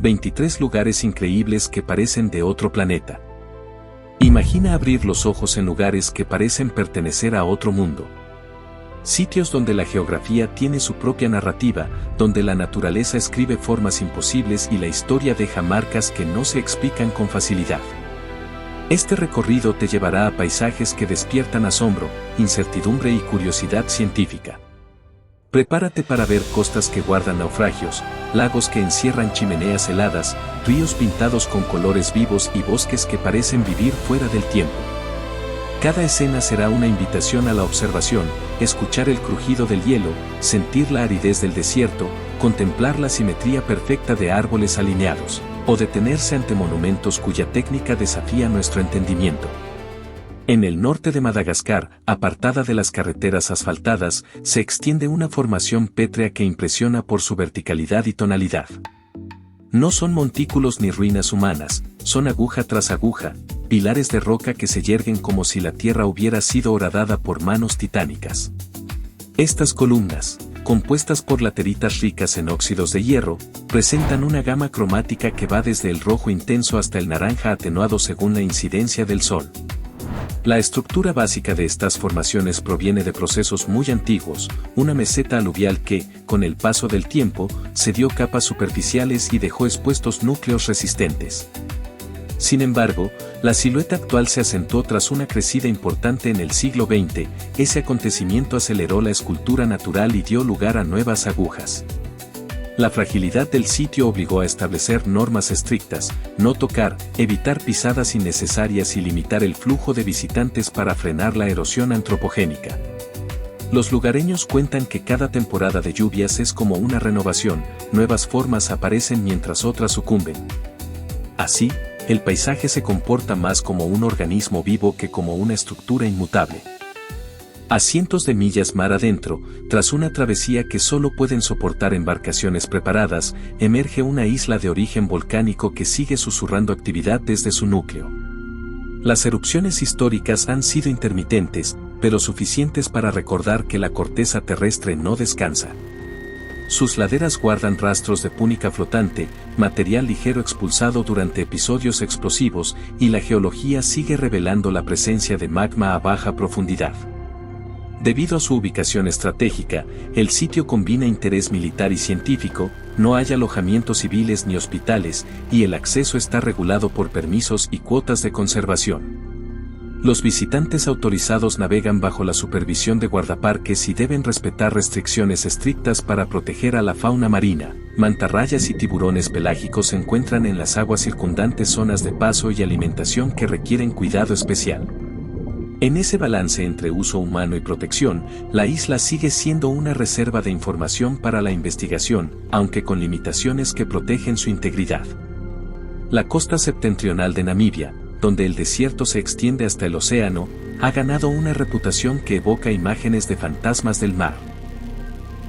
23 lugares increíbles que parecen de otro planeta. Imagina abrir los ojos en lugares que parecen pertenecer a otro mundo. Sitios donde la geografía tiene su propia narrativa, donde la naturaleza escribe formas imposibles y la historia deja marcas que no se explican con facilidad. Este recorrido te llevará a paisajes que despiertan asombro, incertidumbre y curiosidad científica. Prepárate para ver costas que guardan naufragios, lagos que encierran chimeneas heladas, ríos pintados con colores vivos y bosques que parecen vivir fuera del tiempo. Cada escena será una invitación a la observación, escuchar el crujido del hielo, sentir la aridez del desierto, contemplar la simetría perfecta de árboles alineados, o detenerse ante monumentos cuya técnica desafía nuestro entendimiento. En el norte de Madagascar, apartada de las carreteras asfaltadas, se extiende una formación pétrea que impresiona por su verticalidad y tonalidad. No son montículos ni ruinas humanas, son aguja tras aguja, pilares de roca que se yerguen como si la tierra hubiera sido horadada por manos titánicas. Estas columnas, compuestas por lateritas ricas en óxidos de hierro, presentan una gama cromática que va desde el rojo intenso hasta el naranja atenuado según la incidencia del sol. La estructura básica de estas formaciones proviene de procesos muy antiguos, una meseta aluvial que, con el paso del tiempo, cedió capas superficiales y dejó expuestos núcleos resistentes. Sin embargo, la silueta actual se acentuó tras una crecida importante en el siglo XX, ese acontecimiento aceleró la escultura natural y dio lugar a nuevas agujas. La fragilidad del sitio obligó a establecer normas estrictas, no tocar, evitar pisadas innecesarias y limitar el flujo de visitantes para frenar la erosión antropogénica. Los lugareños cuentan que cada temporada de lluvias es como una renovación, nuevas formas aparecen mientras otras sucumben. Así, el paisaje se comporta más como un organismo vivo que como una estructura inmutable. A cientos de millas mar adentro, tras una travesía que solo pueden soportar embarcaciones preparadas, emerge una isla de origen volcánico que sigue susurrando actividad desde su núcleo. Las erupciones históricas han sido intermitentes, pero suficientes para recordar que la corteza terrestre no descansa. Sus laderas guardan rastros de púnica flotante, material ligero expulsado durante episodios explosivos, y la geología sigue revelando la presencia de magma a baja profundidad. Debido a su ubicación estratégica, el sitio combina interés militar y científico, no hay alojamientos civiles ni hospitales, y el acceso está regulado por permisos y cuotas de conservación. Los visitantes autorizados navegan bajo la supervisión de guardaparques y deben respetar restricciones estrictas para proteger a la fauna marina. Mantarrayas y tiburones pelágicos se encuentran en las aguas circundantes, zonas de paso y alimentación que requieren cuidado especial. En ese balance entre uso humano y protección, la isla sigue siendo una reserva de información para la investigación, aunque con limitaciones que protegen su integridad. La costa septentrional de Namibia, donde el desierto se extiende hasta el océano, ha ganado una reputación que evoca imágenes de fantasmas del mar.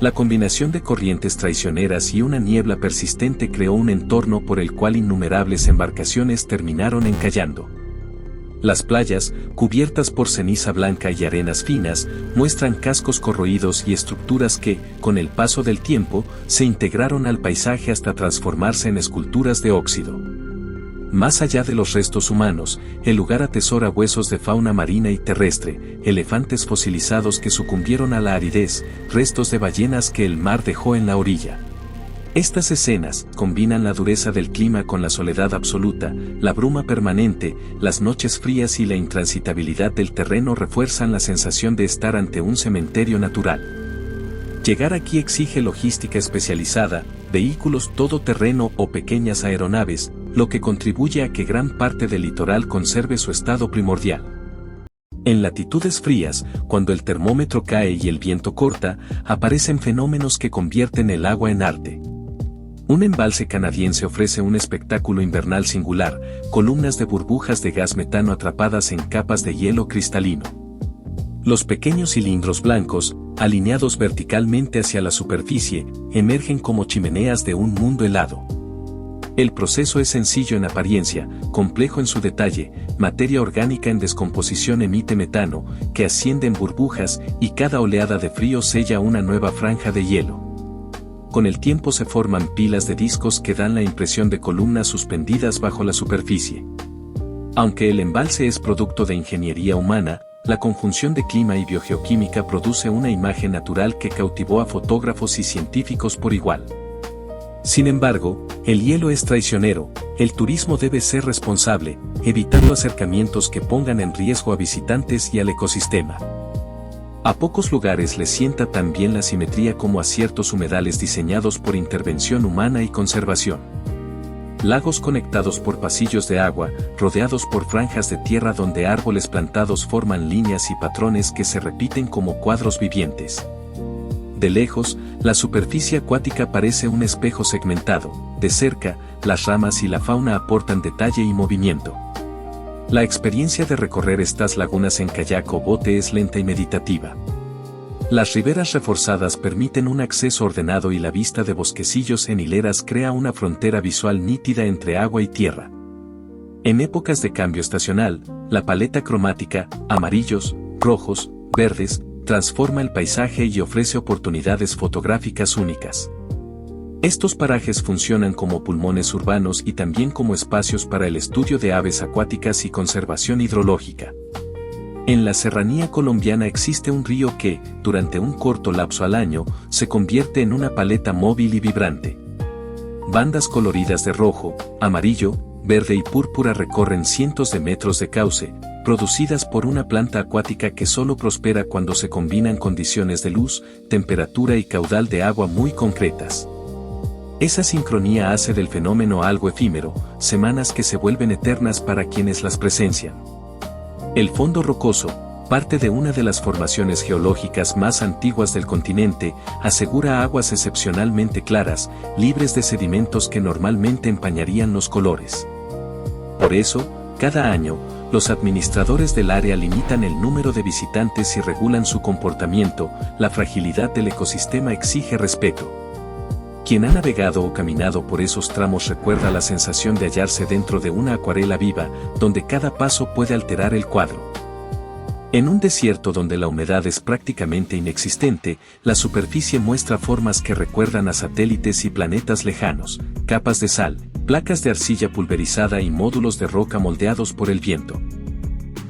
La combinación de corrientes traicioneras y una niebla persistente creó un entorno por el cual innumerables embarcaciones terminaron encallando. Las playas, cubiertas por ceniza blanca y arenas finas, muestran cascos corroídos y estructuras que, con el paso del tiempo, se integraron al paisaje hasta transformarse en esculturas de óxido. Más allá de los restos humanos, el lugar atesora huesos de fauna marina y terrestre, elefantes fosilizados que sucumbieron a la aridez, restos de ballenas que el mar dejó en la orilla. Estas escenas combinan la dureza del clima con la soledad absoluta, la bruma permanente, las noches frías y la intransitabilidad del terreno refuerzan la sensación de estar ante un cementerio natural. Llegar aquí exige logística especializada, vehículos todoterreno o pequeñas aeronaves, lo que contribuye a que gran parte del litoral conserve su estado primordial. En latitudes frías, cuando el termómetro cae y el viento corta, aparecen fenómenos que convierten el agua en arte. Un embalse canadiense ofrece un espectáculo invernal singular, columnas de burbujas de gas metano atrapadas en capas de hielo cristalino. Los pequeños cilindros blancos, alineados verticalmente hacia la superficie, emergen como chimeneas de un mundo helado. El proceso es sencillo en apariencia, complejo en su detalle, materia orgánica en descomposición emite metano, que asciende en burbujas, y cada oleada de frío sella una nueva franja de hielo. con el tiempo se forman pilas de discos que dan la impresión de columnas suspendidas bajo la superficie. Aunque el embalse es producto de ingeniería humana, la conjunción de clima y biogeoquímica produce una imagen natural que cautivó a fotógrafos y científicos por igual. Sin embargo, el hielo es traicionero, el turismo debe ser responsable, evitando acercamientos que pongan en riesgo a visitantes y al ecosistema. A pocos lugares les sienta tan bien la simetría como a ciertos humedales diseñados por intervención humana y conservación. Lagos conectados por pasillos de agua, rodeados por franjas de tierra donde árboles plantados forman líneas y patrones que se repiten como cuadros vivientes. De lejos, la superficie acuática parece un espejo segmentado, de cerca, las ramas y la fauna aportan detalle y movimiento. La experiencia de recorrer estas lagunas en kayak o bote es lenta y meditativa. Las riberas reforzadas permiten un acceso ordenado y la vista de bosquecillos en hileras crea una frontera visual nítida entre agua y tierra. En épocas de cambio estacional, la paleta cromática, amarillos, rojos, verdes, transforma el paisaje y ofrece oportunidades fotográficas únicas. Estos parajes funcionan como pulmones urbanos y también como espacios para el estudio de aves acuáticas y conservación hidrológica. En la serranía colombiana existe un río que, durante un corto lapso al año, se convierte en una paleta móvil y vibrante. Bandas coloridas de rojo, amarillo, verde y púrpura recorren cientos de metros de cauce, producidas por una planta acuática que solo prospera cuando se combinan condiciones de luz, temperatura y caudal de agua muy concretas. Esa sincronía hace del fenómeno algo efímero, semanas que se vuelven eternas para quienes las presencian. El fondo rocoso, parte de una de las formaciones geológicas más antiguas del continente, asegura aguas excepcionalmente claras, libres de sedimentos que normalmente empañarían los colores. Por eso, cada año, los administradores del área limitan el número de visitantes y regulan su comportamiento, la fragilidad del ecosistema exige respeto. Quien ha navegado o caminado por esos tramos recuerda la sensación de hallarse dentro de una acuarela viva, donde cada paso puede alterar el cuadro. En un desierto donde la humedad es prácticamente inexistente, la superficie muestra formas que recuerdan a satélites y planetas lejanos, capas de sal, placas de arcilla pulverizada y módulos de roca moldeados por el viento.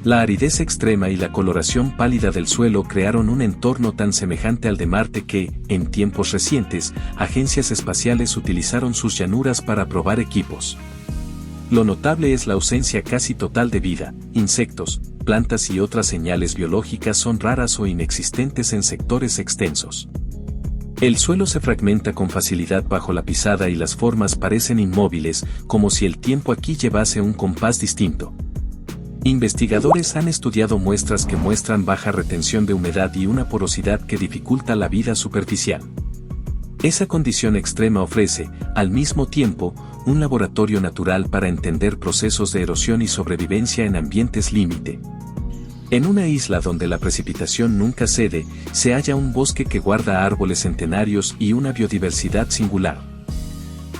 La aridez extrema y la coloración pálida del suelo crearon un entorno tan semejante al de Marte que, en tiempos recientes, agencias espaciales utilizaron sus llanuras para probar equipos. Lo notable es la ausencia casi total de vida, insectos, plantas y otras señales biológicas son raras o inexistentes en sectores extensos. El suelo se fragmenta con facilidad bajo la pisada y las formas parecen inmóviles, como si el tiempo aquí llevase un compás distinto. Investigadores han estudiado muestras que muestran baja retención de humedad y una porosidad que dificulta la vida superficial. Esa condición extrema ofrece, al mismo tiempo, un laboratorio natural para entender procesos de erosión y sobrevivencia en ambientes límite. En una isla donde la precipitación nunca cede, se halla un bosque que guarda árboles centenarios y una biodiversidad singular.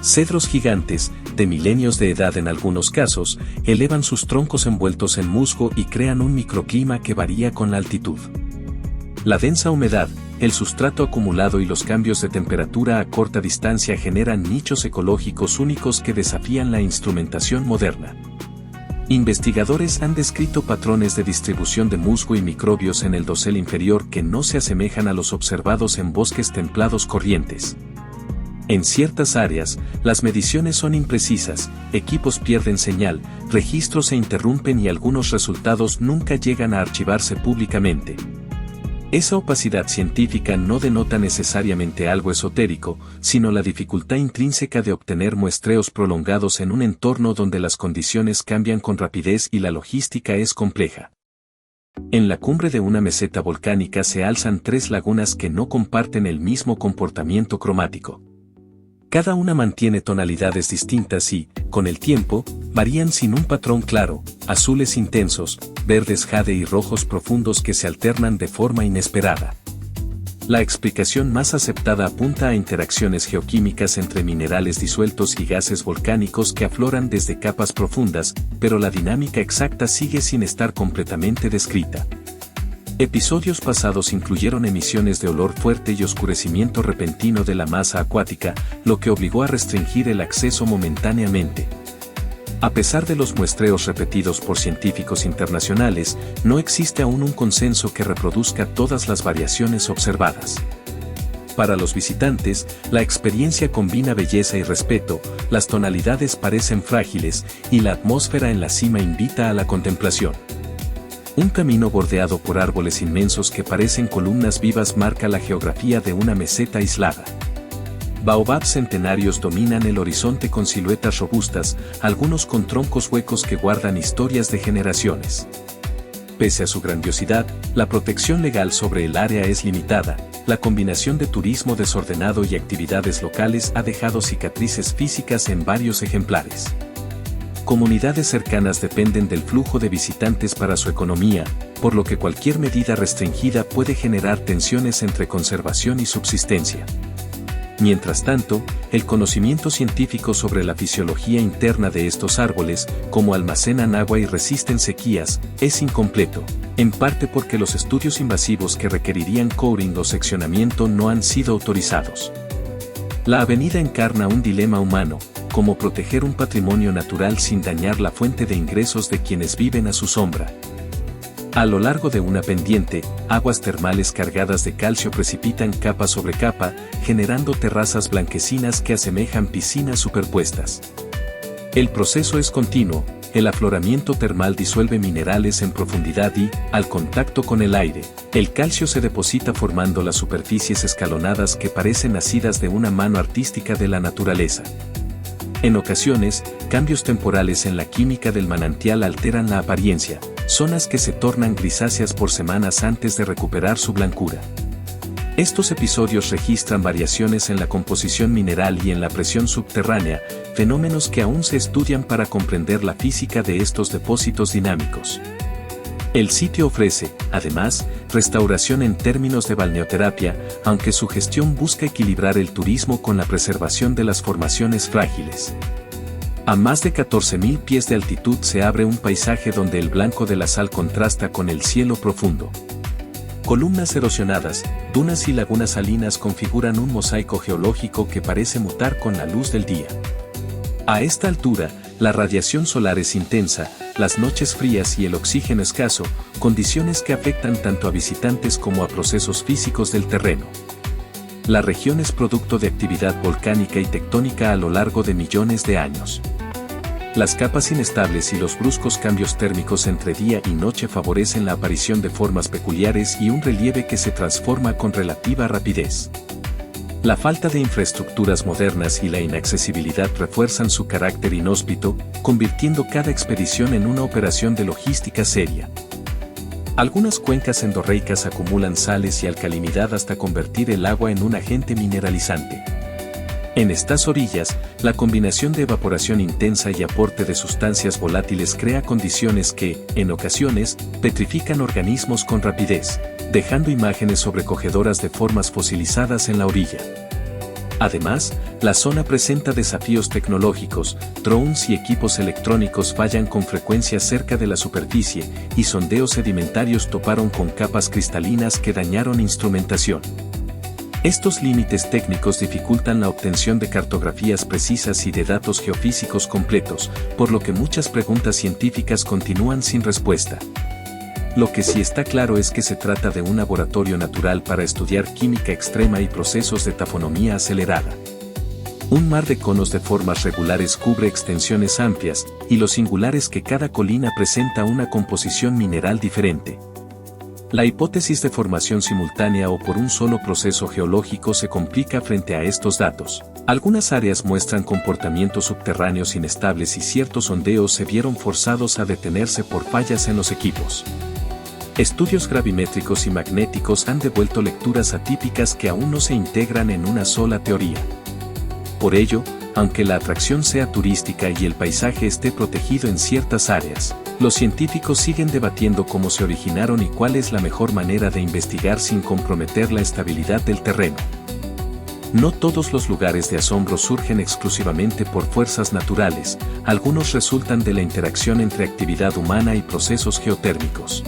Cedros gigantes, de milenios de edad en algunos casos, elevan sus troncos envueltos en musgo y crean un microclima que varía con la altitud. La densa humedad, el sustrato acumulado y los cambios de temperatura a corta distancia generan nichos ecológicos únicos que desafían la instrumentación moderna. Investigadores han descrito patrones de distribución de musgo y microbios en el dosel inferior que no se asemejan a los observados en bosques templados corrientes. En ciertas áreas, las mediciones son imprecisas, equipos pierden señal, registros se interrumpen y algunos resultados nunca llegan a archivarse públicamente. Esa opacidad científica no denota necesariamente algo esotérico, sino la dificultad intrínseca de obtener muestreos prolongados en un entorno donde las condiciones cambian con rapidez y la logística es compleja. En la cumbre de una meseta volcánica se alzan tres lagunas que no comparten el mismo comportamiento cromático. Cada una mantiene tonalidades distintas y, con el tiempo, varían sin un patrón claro, azules intensos, verdes jade y rojos profundos que se alternan de forma inesperada. La explicación más aceptada apunta a interacciones geoquímicas entre minerales disueltos y gases volcánicos que afloran desde capas profundas, pero la dinámica exacta sigue sin estar completamente descrita. Episodios pasados incluyeron emisiones de olor fuerte y oscurecimiento repentino de la masa acuática, lo que obligó a restringir el acceso momentáneamente. A pesar de los muestreos repetidos por científicos internacionales, no existe aún un consenso que reproduzca todas las variaciones observadas. Para los visitantes, la experiencia combina belleza y respeto, las tonalidades parecen frágiles, y la atmósfera en la cima invita a la contemplación. Un camino bordeado por árboles inmensos que parecen columnas vivas marca la geografía de una meseta aislada. Baobabs centenarios dominan el horizonte con siluetas robustas, algunos con troncos huecos que guardan historias de generaciones. Pese a su grandiosidad, la protección legal sobre el área es limitada. La combinación de turismo desordenado y actividades locales ha dejado cicatrices físicas en varios ejemplares. Comunidades cercanas dependen del flujo de visitantes para su economía, por lo que cualquier medida restringida puede generar tensiones entre conservación y subsistencia. Mientras tanto, el conocimiento científico sobre la fisiología interna de estos árboles, cómo almacenan agua y resisten sequías, es incompleto, en parte porque los estudios invasivos que requerirían coring o seccionamiento no han sido autorizados. La avenida encarna un dilema humano, cómo proteger un patrimonio natural sin dañar la fuente de ingresos de quienes viven a su sombra. A lo largo de una pendiente, aguas termales cargadas de calcio precipitan capa sobre capa, generando terrazas blanquecinas que asemejan piscinas superpuestas. El proceso es continuo, el afloramiento termal disuelve minerales en profundidad y, al contacto con el aire, el calcio se deposita formando las superficies escalonadas que parecen nacidas de una mano artística de la naturaleza. En ocasiones, cambios temporales en la química del manantial alteran la apariencia, zonas que se tornan grisáceas por semanas antes de recuperar su blancura. Estos episodios registran variaciones en la composición mineral y en la presión subterránea, fenómenos que aún se estudian para comprender la física de estos depósitos dinámicos. El sitio ofrece, además, restauración en términos de balneoterapia, aunque su gestión busca equilibrar el turismo con la preservación de las formaciones frágiles. A más de 14.000 pies de altitud se abre un paisaje donde el blanco de la sal contrasta con el cielo profundo. Columnas erosionadas, dunas y lagunas salinas configuran un mosaico geológico que parece mutar con la luz del día. A esta altura, la radiación solar es intensa, las noches frías y el oxígeno escaso, condiciones que afectan tanto a visitantes como a procesos físicos del terreno. La región es producto de actividad volcánica y tectónica a lo largo de millones de años. Las capas inestables y los bruscos cambios térmicos entre día y noche favorecen la aparición de formas peculiares y un relieve que se transforma con relativa rapidez. La falta de infraestructuras modernas y la inaccesibilidad refuerzan su carácter inhóspito, convirtiendo cada expedición en una operación de logística seria. Algunas cuencas endorreicas acumulan sales y alcalinidad hasta convertir el agua en un agente mineralizante. En estas orillas, la combinación de evaporación intensa y aporte de sustancias volátiles crea condiciones que, en ocasiones, petrifican organismos con rapidez, dejando imágenes sobrecogedoras de formas fosilizadas en la orilla. Además, la zona presenta desafíos tecnológicos, drones y equipos electrónicos fallan con frecuencia cerca de la superficie, y sondeos sedimentarios toparon con capas cristalinas que dañaron instrumentación. Estos límites técnicos dificultan la obtención de cartografías precisas y de datos geofísicos completos, por lo que muchas preguntas científicas continúan sin respuesta. Lo que sí está claro es que se trata de un laboratorio natural para estudiar química extrema y procesos de tafonomía acelerada. Un mar de conos de formas regulares cubre extensiones amplias, y lo singular es que cada colina presenta una composición mineral diferente. La hipótesis de formación simultánea o por un solo proceso geológico se complica frente a estos datos. Algunas áreas muestran comportamientos subterráneos inestables y ciertos sondeos se vieron forzados a detenerse por fallas en los equipos. Estudios gravimétricos y magnéticos han devuelto lecturas atípicas que aún no se integran en una sola teoría. Por ello, aunque la atracción sea turística y el paisaje esté protegido en ciertas áreas, los científicos siguen debatiendo cómo se originaron y cuál es la mejor manera de investigar sin comprometer la estabilidad del terreno. No todos los lugares de asombro surgen exclusivamente por fuerzas naturales, algunos resultan de la interacción entre actividad humana y procesos geotérmicos.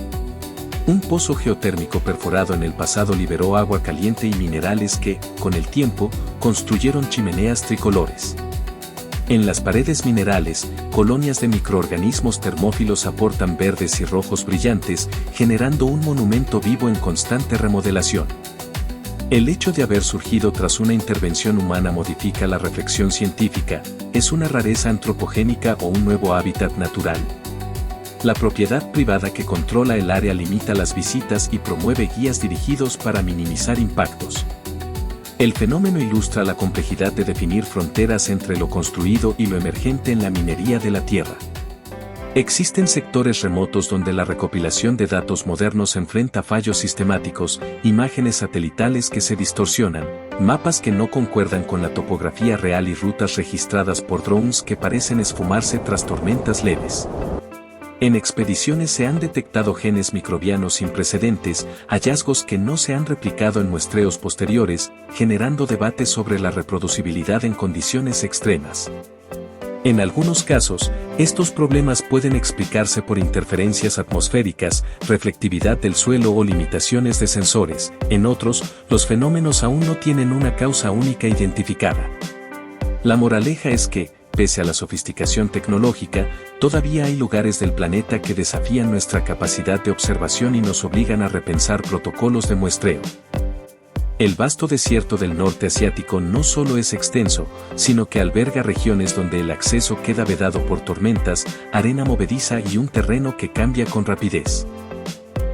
Un pozo geotérmico perforado en el pasado liberó agua caliente y minerales que, con el tiempo, construyeron chimeneas tricolores. En las paredes minerales, colonias de microorganismos termófilos aportan verdes y rojos brillantes, generando un monumento vivo en constante remodelación. El hecho de haber surgido tras una intervención humana modifica la reflexión científica, ¿es una rareza antropogénica o un nuevo hábitat natural? La propiedad privada que controla el área limita las visitas y promueve guías dirigidos para minimizar impactos. El fenómeno ilustra la complejidad de definir fronteras entre lo construido y lo emergente en la minería de la Tierra. Existen sectores remotos donde la recopilación de datos modernos enfrenta fallos sistemáticos, imágenes satelitales que se distorsionan, mapas que no concuerdan con la topografía real y rutas registradas por drones que parecen esfumarse tras tormentas leves. En expediciones se han detectado genes microbianos sin precedentes, hallazgos que no se han replicado en muestreos posteriores, generando debates sobre la reproducibilidad en condiciones extremas. En algunos casos, estos problemas pueden explicarse por interferencias atmosféricas, reflectividad del suelo o limitaciones de sensores. En otros, los fenómenos aún no tienen una causa única identificada. La moraleja es que, pese a la sofisticación tecnológica, todavía hay lugares del planeta que desafían nuestra capacidad de observación y nos obligan a repensar protocolos de muestreo. El vasto desierto del norte asiático no solo es extenso, sino que alberga regiones donde el acceso queda vedado por tormentas, arena movediza y un terreno que cambia con rapidez.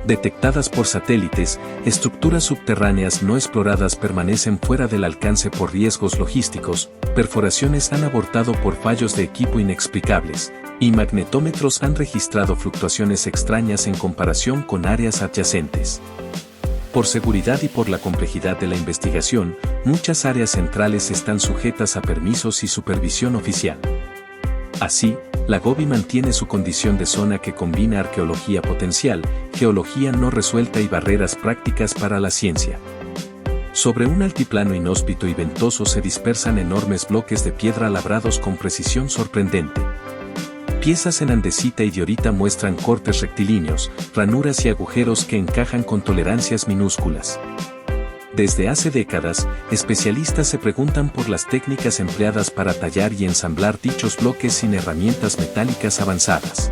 Detectadas por satélites, estructuras subterráneas no exploradas permanecen fuera del alcance por riesgos logísticos, perforaciones han abortado por fallos de equipo inexplicables, y magnetómetros han registrado fluctuaciones extrañas en comparación con áreas adyacentes. Por seguridad y por la complejidad de la investigación, muchas áreas centrales están sujetas a permisos y supervisión oficial. Así, la Gobi mantiene su condición de zona que combina arqueología potencial, geología no resuelta y barreras prácticas para la ciencia. Sobre un altiplano inhóspito y ventoso se dispersan enormes bloques de piedra labrados con precisión sorprendente. Piezas en andesita y diorita muestran cortes rectilíneos, ranuras y agujeros que encajan con tolerancias minúsculas. Desde hace décadas, especialistas se preguntan por las técnicas empleadas para tallar y ensamblar dichos bloques sin herramientas metálicas avanzadas.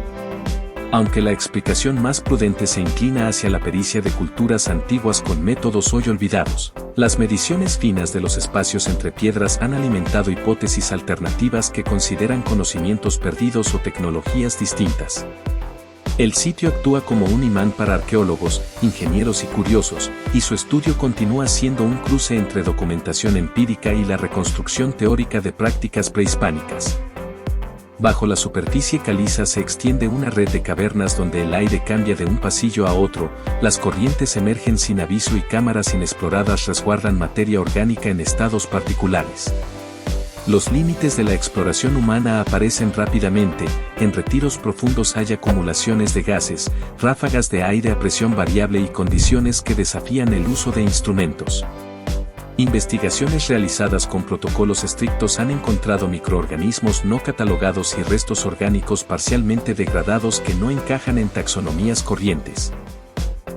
Aunque la explicación más prudente se inclina hacia la pericia de culturas antiguas con métodos hoy olvidados, las mediciones finas de los espacios entre piedras han alimentado hipótesis alternativas que consideran conocimientos perdidos o tecnologías distintas. El sitio actúa como un imán para arqueólogos, ingenieros y curiosos, y su estudio continúa siendo un cruce entre documentación empírica y la reconstrucción teórica de prácticas prehispánicas. Bajo la superficie caliza se extiende una red de cavernas donde el aire cambia de un pasillo a otro, las corrientes emergen sin aviso y cámaras inexploradas resguardan materia orgánica en estados particulares. Los límites de la exploración humana aparecen rápidamente, en retiros profundos hay acumulaciones de gases, ráfagas de aire a presión variable y condiciones que desafían el uso de instrumentos. Investigaciones realizadas con protocolos estrictos han encontrado microorganismos no catalogados y restos orgánicos parcialmente degradados que no encajan en taxonomías corrientes.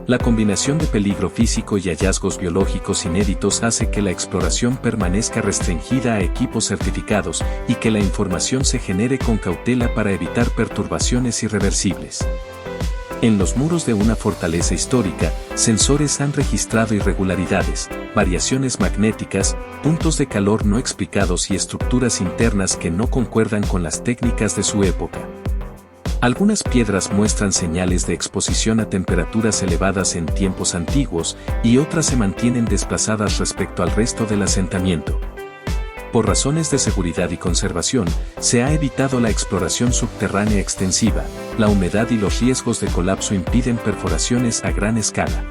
La combinación de peligro físico y hallazgos biológicos inéditos hace que la exploración permanezca restringida a equipos certificados y que la información se genere con cautela para evitar perturbaciones irreversibles. En los muros de una fortaleza histórica, sensores han registrado irregularidades, variaciones magnéticas, puntos de calor no explicados y estructuras internas que no concuerdan con las técnicas de su época. Algunas piedras muestran señales de exposición a temperaturas elevadas en tiempos antiguos, y otras se mantienen desplazadas respecto al resto del asentamiento. Por razones de seguridad y conservación, se ha evitado la exploración subterránea extensiva, la humedad y los riesgos de colapso impiden perforaciones a gran escala.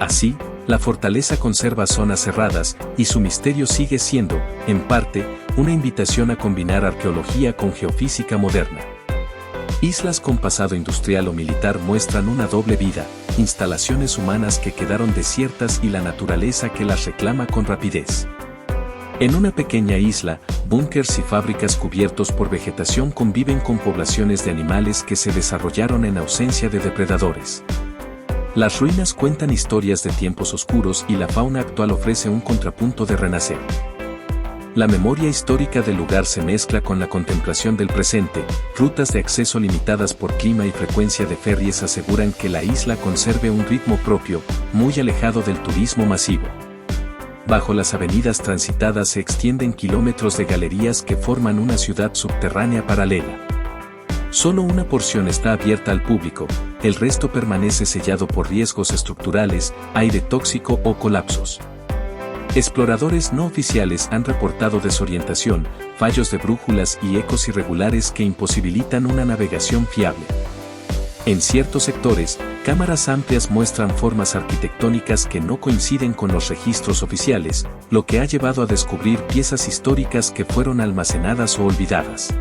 Así, la fortaleza conserva zonas cerradas, y su misterio sigue siendo, en parte, una invitación a combinar arqueología con geofísica moderna. Islas con pasado industrial o militar muestran una doble vida, instalaciones humanas que quedaron desiertas y la naturaleza que las reclama con rapidez. En una pequeña isla, búnkers y fábricas cubiertos por vegetación conviven con poblaciones de animales que se desarrollaron en ausencia de depredadores. Las ruinas cuentan historias de tiempos oscuros y la fauna actual ofrece un contrapunto de renacer. La memoria histórica del lugar se mezcla con la contemplación del presente. Rutas de acceso limitadas por clima y frecuencia de ferries aseguran que la isla conserve un ritmo propio, muy alejado del turismo masivo. Bajo las avenidas transitadas se extienden kilómetros de galerías que forman una ciudad subterránea paralela. Solo una porción está abierta al público, el resto permanece sellado por riesgos estructurales, aire tóxico o colapsos. Exploradores no oficiales han reportado desorientación, fallos de brújulas y ecos irregulares que imposibilitan una navegación fiable. En ciertos sectores, cámaras amplias muestran formas arquitectónicas que no coinciden con los registros oficiales, lo que ha llevado a descubrir piezas históricas que fueron almacenadas o olvidadas.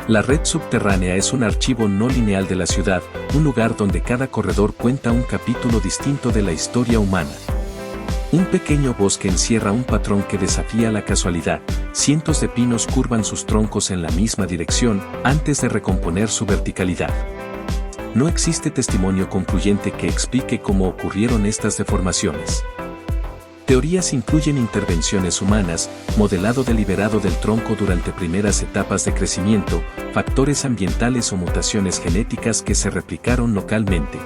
La red subterránea es un archivo no lineal de la ciudad, un lugar donde cada corredor cuenta un capítulo distinto de la historia humana. Un pequeño bosque encierra un patrón que desafía la casualidad. Cientos de pinos curvan sus troncos en la misma dirección antes de recomponer su verticalidad. No existe testimonio concluyente que explique cómo ocurrieron estas deformaciones. Teorías incluyen intervenciones humanas, modelado deliberado del tronco durante primeras etapas de crecimiento, factores ambientales o mutaciones genéticas que se replicaron localmente.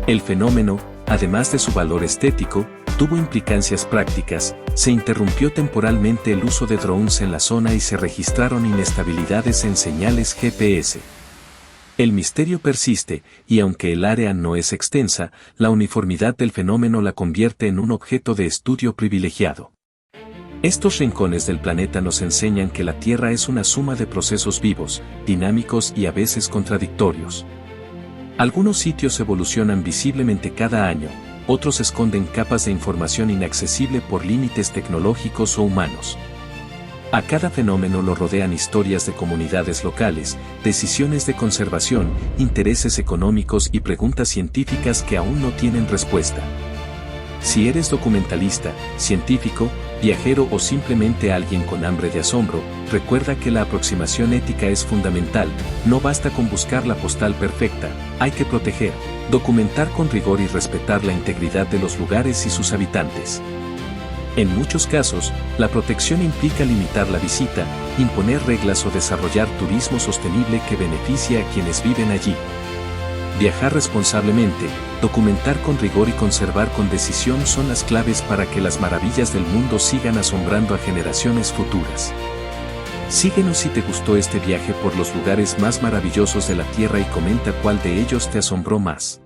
El fenómeno, además de su valor estético, tuvo implicancias prácticas. Se interrumpió temporalmente el uso de drones en la zona y se registraron inestabilidades en señales GPS. El misterio persiste, y aunque el área no es extensa, la uniformidad del fenómeno la convierte en un objeto de estudio privilegiado. Estos rincones del planeta nos enseñan que la Tierra es una suma de procesos vivos, dinámicos y a veces contradictorios. Algunos sitios evolucionan visiblemente cada año, otros esconden capas de información inaccesible por límites tecnológicos o humanos. A cada fenómeno lo rodean historias de comunidades locales, decisiones de conservación, intereses económicos y preguntas científicas que aún no tienen respuesta. Si eres documentalista, científico, viajero o simplemente alguien con hambre de asombro, recuerda que la aproximación ética es fundamental. No basta con buscar la postal perfecta, hay que proteger, documentar con rigor y respetar la integridad de los lugares y sus habitantes. En muchos casos, la protección implica limitar la visita, imponer reglas o desarrollar turismo sostenible que beneficie a quienes viven allí. Viajar responsablemente, documentar con rigor y conservar con decisión son las claves para que las maravillas del mundo sigan asombrando a generaciones futuras. Síguenos si te gustó este viaje por los lugares más maravillosos de la Tierra y comenta cuál de ellos te asombró más.